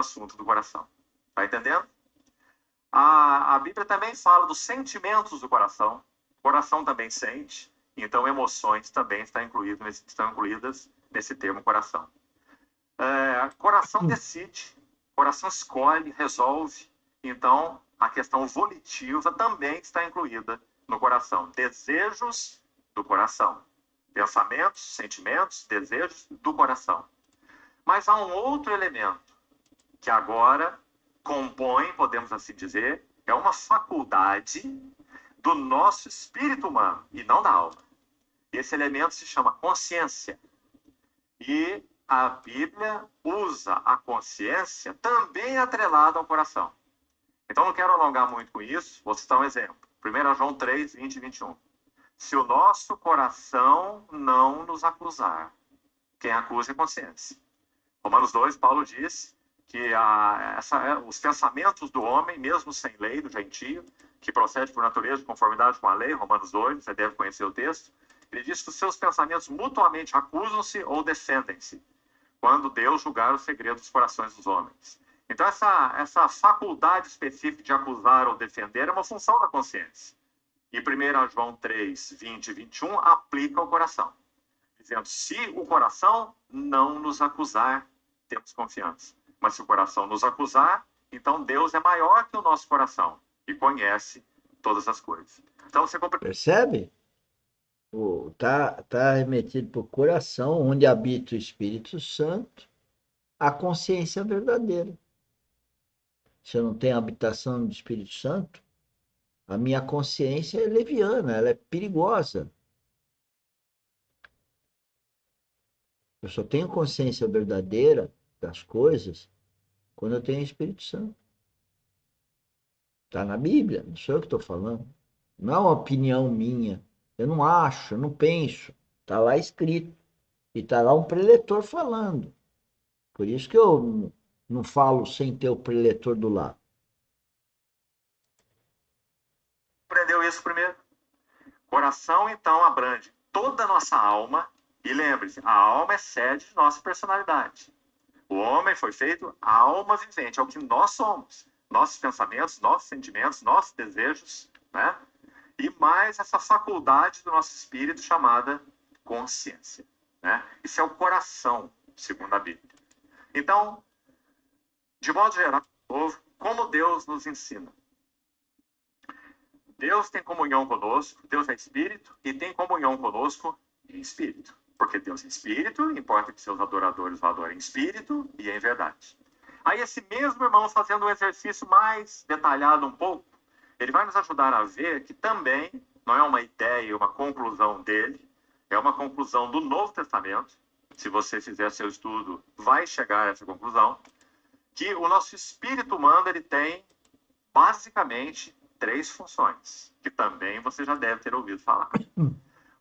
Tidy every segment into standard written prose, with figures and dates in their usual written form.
assunto do coração. Está entendendo? A Bíblia também fala dos sentimentos do coração. O coração também sente, então emoções também estão incluídas nesse termo coração. Coração decide, coração escolhe, resolve. Então, a questão volitiva também está incluída no coração. Desejos do coração. Pensamentos, sentimentos, desejos do coração. Mas há um outro elemento que agora compõe, podemos assim dizer, é uma faculdade do nosso espírito humano e não da alma. Esse elemento se chama consciência. E a Bíblia usa a consciência também atrelada ao coração. Então, não quero alongar muito com isso, vou citar um exemplo. 1 João 3, 20 e 21. Se o nosso coração não nos acusar, quem acusa é a consciência. Romanos 2, Paulo diz que os pensamentos do homem, mesmo sem lei, do gentio, que procede por natureza de conformidade com a lei, Romanos 2, você deve conhecer o texto, ele diz que os seus pensamentos mutuamente acusam-se ou defendem-se, quando Deus julgar os segredos dos corações dos homens. Então, essa faculdade específica de acusar ou defender é uma função da consciência. E 1 João 3, 20 e 21 aplica ao coração, dizendo, se o coração não nos acusar, temos confiança. Mas se o coração nos acusar, então Deus é maior que o nosso coração e conhece todas as coisas. Então você Percebe? Tá remetido para o coração, onde habita o Espírito Santo, a consciência verdadeira. Se eu não tenho habitação do Espírito Santo, a minha consciência é leviana, ela é perigosa. Eu só tenho consciência verdadeira das coisas quando eu tenho o Espírito Santo. Está na Bíblia, não sou eu que estou falando. Não é uma opinião minha. Eu não acho, eu não penso. Está lá escrito. E está lá um preletor falando. Por isso que eu não falo sem ter o preletor do lado. aprendeu isso primeiro. Coração, então, abrange toda a nossa alma. E lembre-se, a alma é sede de nossa personalidade. O homem foi feito alma vivente, é o que nós somos. Nossos pensamentos, nossos sentimentos, nossos desejos, né? E mais essa faculdade do nosso espírito chamada consciência, né? Isso é o coração, segundo a Bíblia. Então, de modo geral, como Deus nos ensina? Deus tem comunhão conosco, Deus é espírito e tem comunhão conosco em espírito. Porque Deus é espírito, importa que seus adoradores o adorem em espírito e em verdade. Aí esse mesmo irmão, fazendo um exercício mais detalhado um pouco, ele vai nos ajudar a ver que também não é uma ideia, uma conclusão dele, é uma conclusão do Novo Testamento. Se você fizer seu estudo, vai chegar a essa conclusão, que o nosso espírito humano ele tem basicamente 3 funções, que também você já deve ter ouvido falar.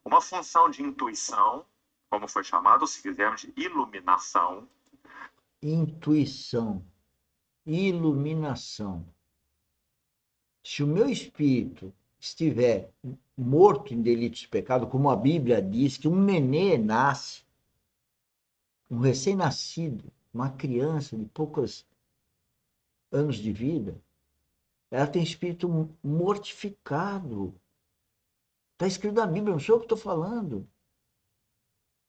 Uma função de intuição, como foi chamado, ou se quisermos, de iluminação. Intuição, iluminação. Se o meu espírito estiver morto em delitos e pecados, como a Bíblia diz que um nenê nasce, um recém-nascido, uma criança de poucos anos de vida, ela tem espírito mortificado. Está escrito na Bíblia, não sou eu que estou falando.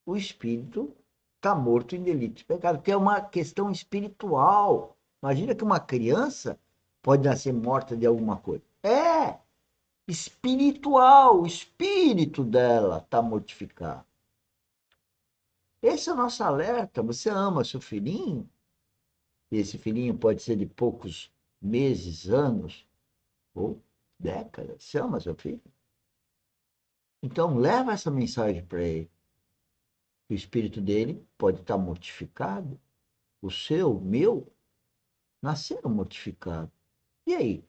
O espírito está morto em delito e pecado, porque é uma questão espiritual. Imagina que uma criança pode nascer morta de alguma coisa. É espiritual, o espírito dela está mortificado. Esse é o nosso alerta. Você ama seu filhinho? E esse filhinho pode ser de poucos meses, anos ou décadas. Você ama seu filho? Então leva essa mensagem para ele. O espírito dele pode estar mortificado. O seu, o meu, nasceram mortificados. E aí?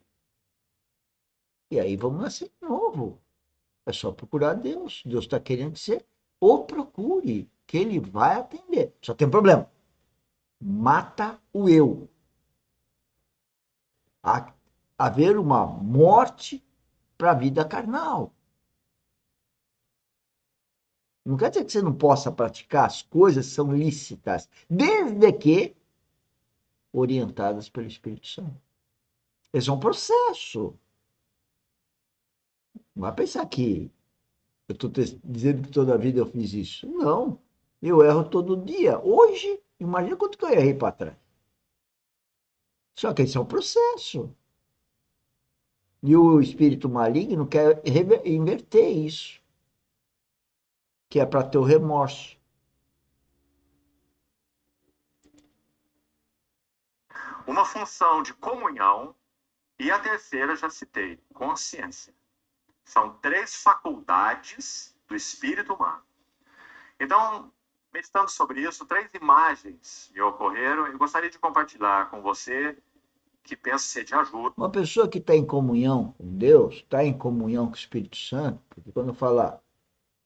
E aí vamos nascer de novo. É só procurar Deus. Deus está querendo que você ou procure, que ele vai atender. Só tem um problema. Mata o eu. Haver uma morte para a vida carnal. Não quer dizer que você não possa praticar as coisas que são lícitas, desde que orientadas pelo Espírito Santo. Esse é um processo. Não vai pensar que eu estou dizendo que toda a vida eu fiz isso. Não. Eu erro todo dia. Hoje, imagina quanto que eu errei para trás. Só que esse é um processo. E o espírito maligno quer inverter isso, que é para ter o remorso. Uma função de comunhão, e a terceira já citei, consciência. São 3 faculdades do espírito humano. Então, meditando sobre isso, 3 imagens me ocorreram e gostaria de compartilhar com você, que penso ser de ajuda. Uma pessoa que está em comunhão com Deus, está em comunhão com o Espírito Santo, porque quando eu falar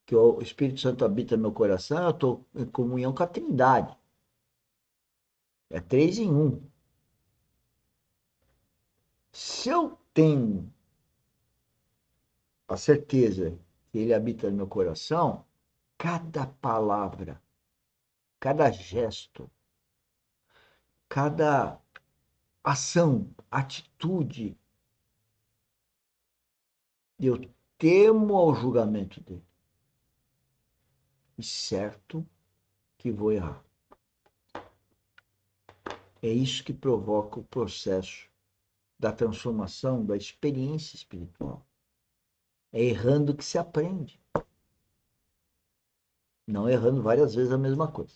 que o Espírito Santo habita no meu coração, eu estou em comunhão com a Trindade. É 3 em 1. Se eu tenho a certeza que ele habita no meu coração, cada palavra, cada gesto, cada ação, atitude, eu temo ao julgamento dele. E certo que vou errar. É isso que provoca o processo da transformação, da experiência espiritual. É errando que se aprende. Não errando várias vezes a mesma coisa.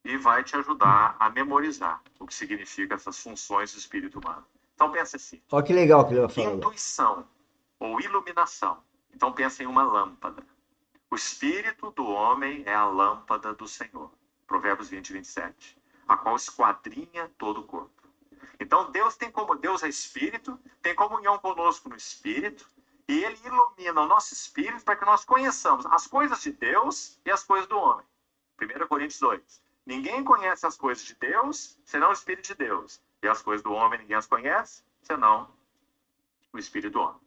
E vai te ajudar a memorizar o que significa essas funções do espírito humano. Então pensa assim. Olha que legal que ele vai falar. Intuição ou iluminação. Então pensa em uma lâmpada. O espírito do homem é a lâmpada do Senhor. Provérbios 20, 27. A qual esquadrinha todo o corpo. Então Deus é espírito, tem comunhão conosco no espírito, e ele ilumina o nosso espírito para que nós conheçamos as coisas de Deus e as coisas do homem. 1 Coríntios 2. Ninguém conhece as coisas de Deus, senão o Espírito de Deus. E as coisas do homem ninguém as conhece, senão o Espírito do homem.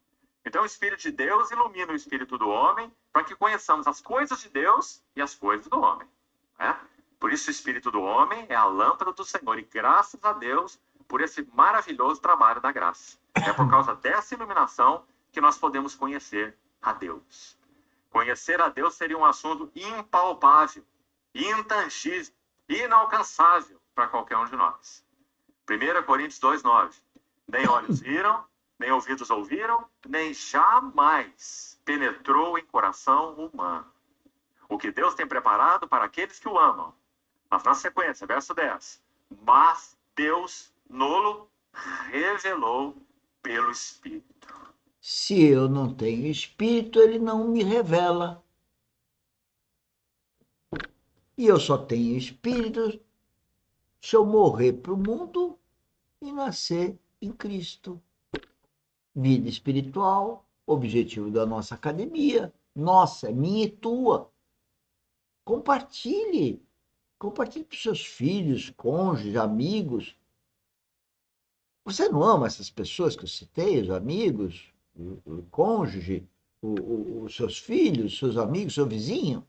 Então o Espírito de Deus ilumina o Espírito do homem para que conheçamos as coisas de Deus e as coisas do homem. Né? Por isso o Espírito do homem é a lâmpada do Senhor. E graças a Deus por esse maravilhoso trabalho da graça. É por causa dessa iluminação que nós podemos conhecer a Deus. Conhecer a Deus seria um assunto impalpável, intangível, inalcançável para qualquer um de nós. 1 Coríntios 2:9. Nem olhos viram, nem ouvidos ouviram, nem jamais penetrou em coração humano. O que Deus tem preparado para aqueles que o amam. Mas na sequência, verso 10. Mas Deus nolo revelou pelo Espírito. Se eu não tenho Espírito, ele não me revela. E eu só tenho Espírito se eu morrer para o mundo e nascer em Cristo. Vida espiritual, objetivo da nossa academia. Nossa, minha e tua. Compartilhe. Compartilhe para os seus filhos, cônjuges, amigos. Você não ama essas pessoas que eu citei, os amigos, o cônjuge, os seus filhos, seus amigos, seu vizinho?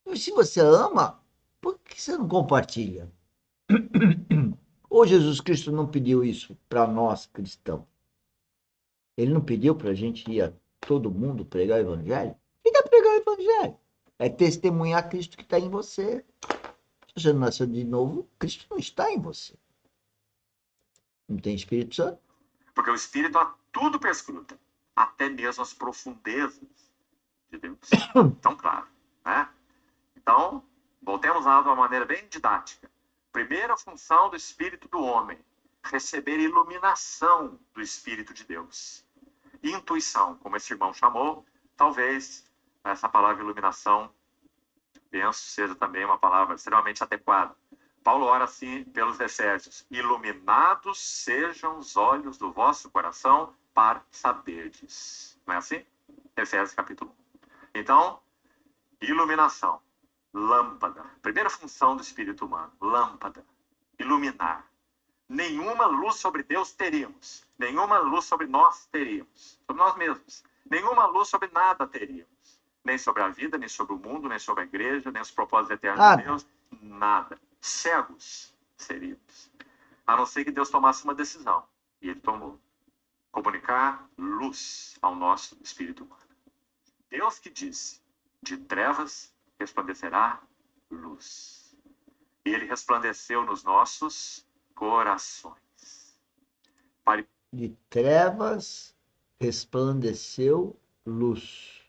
E se você ama, por que você não compartilha? Ou Jesus Cristo não pediu isso para nós cristãos? Ele não pediu para a gente ir a todo mundo pregar o evangelho? O que é pregar o evangelho? É testemunhar Cristo que está em você. Se você não nasceu de novo, Cristo não está em você. Não tem Espírito Santo? Porque o Espírito a tudo perscruta, até mesmo as profundezas de Deus. Então, claro. Né? Então, voltemos lá de uma maneira bem didática. Primeira função do Espírito do homem, receber iluminação do Espírito de Deus. Intuição, como esse irmão chamou, talvez essa palavra iluminação, penso, seja também uma palavra extremamente adequada. Paulo ora assim pelos Efésios: iluminados sejam os olhos do vosso coração para saberdes. Não é assim? Efésios capítulo 1. Então, iluminação, lâmpada. Primeira função do espírito humano, lâmpada, iluminar. Nenhuma luz sobre Deus teríamos, nenhuma luz sobre nós teríamos, sobre nós mesmos. Nenhuma luz sobre nada teríamos, nem sobre a vida, nem sobre o mundo, nem sobre a igreja, nem os propósitos eternos de Deus, nada. cegos seríamos. A não ser que Deus tomasse uma decisão. E ele tomou. Comunicar luz ao nosso espírito humano. Deus que disse, de trevas resplandecerá luz. E ele resplandeceu nos nossos corações. De trevas resplandeceu luz.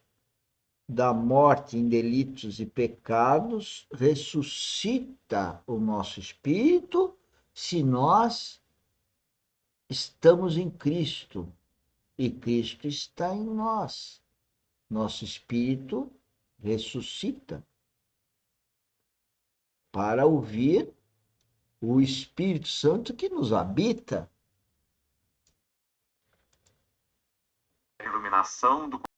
Da morte em delitos e pecados, ressuscita o nosso espírito se nós estamos em Cristo e Cristo está em nós. Nosso espírito ressuscita para ouvir o Espírito Santo que nos habita. A iluminação do